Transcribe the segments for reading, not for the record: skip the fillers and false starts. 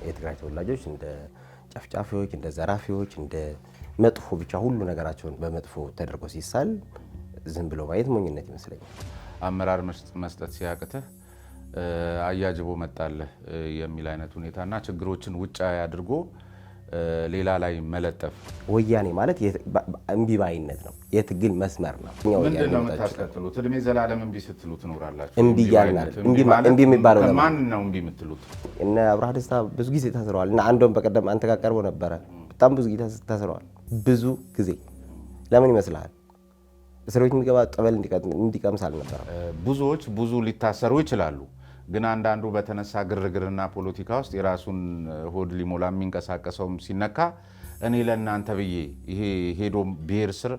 የትግራይ ተወላጆች እንደ ጨፍጫፊዎች እንደ ዘራፊዎች እንደ መጥፎ ብቻ ሁሉ ነገራቸውን በመጥፎ ተደርጎ ሲሳል ዝም ብሎ ማየት ሞኝነት ይመስለኛል። አመራር መስጠት ሲያቅትህ አያጅቦ መጣለህ የሚል አይነት ሁኔታና ችግሮችን ውጫዊ አድርጎ ሌላ ላይ መለጠፍ ወያኔ ማለት እምቢባይነት ነው፣ የትግል መስመር ነው። ምንድን ነው የምታስከትሉት? እድሜ ዘላለም እምቢ ስትሉ ትኖራላችሁ። እምቢ እያልን እምቢ የሚባለው ማን ነው እምቢ የምትሉት? እነ አብርሃ ደስታ ብዙ ጊዜ ታስረዋል እና አንዶም በቀደም አንተ ጋር ቀርቦ ነበረ። በጣም ብዙ ጊዜ ታስረዋል። ብዙ ጊዜ ለምን ይመስልሃል? እስር ቤት የሚገባ ጠበል እንዲቀምስ አልነበረም። ብዙዎች ብዙ ሊታሰሩ ይችላሉ። ግን አንዳንዱ በተነሳ ግርግርና ፖለቲካ ውስጥ የራሱን ሆድ ሊሞላ የሚንቀሳቀሰውም ሲነካ እኔ ለእናንተ ብዬ ይሄ ሄዶ ብሔር ስር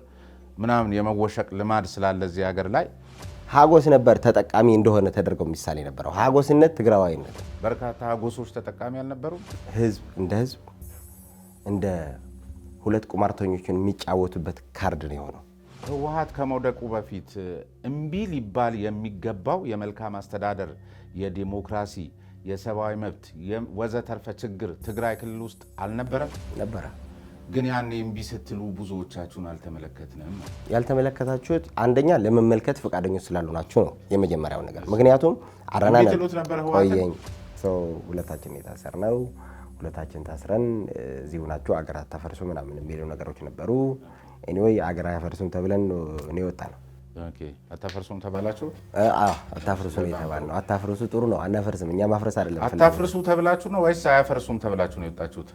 ምናምን የመወሸቅ ልማድ ስላለ እዚህ ሀገር ላይ ሀጎስ ነበር ተጠቃሚ እንደሆነ ተደርገው ምሳሌ ነበረው። ሀጎስነት ትግራዋይነት። በርካታ ሀጎሶች ተጠቃሚ አልነበሩም። ህዝብ እንደ ሁለት ቁማርተኞችን የሚጫወቱበት ካርድ ነው የሆነው። ህወሓት ከመውደቁ በፊት እምቢ ሊባል የሚገባው የመልካም አስተዳደር፣ የዲሞክራሲ፣ የሰብአዊ መብት ወዘተርፈ ችግር ትግራይ ክልል ውስጥ አልነበረም? ነበረ። ግን ያኔ እምቢ ስትሉ ብዙዎቻችሁን አልተመለከትንም። ያልተመለከታችሁት አንደኛ ለመመልከት ፈቃደኞች ስላሉ ናችሁ ነው የመጀመሪያው ነገር። ምክንያቱም አረና ቆየኝ ሰው ሁለታችን የታሰርነው ሁለታችን ታስረን እዚሁ ናችሁ አገር አታፈርሱ ምናምን የሚሉ ነገሮች ነበሩ። ኤኒዌይ አገር አያፈርሱም ተብለን እኔ ወጣ ነው። ኦኬ አታፈርሱም ተባላችሁ? አታፍርሱ ነው የተባልነው። አታፍርሱ ጥሩ ነው፣ አናፈርስም። እኛ ማፍረስ አይደለም። አታፍርሱ ተብላችሁ ነው ወይስ አያፈርሱም ተብላችሁ ነው የወጣችሁት?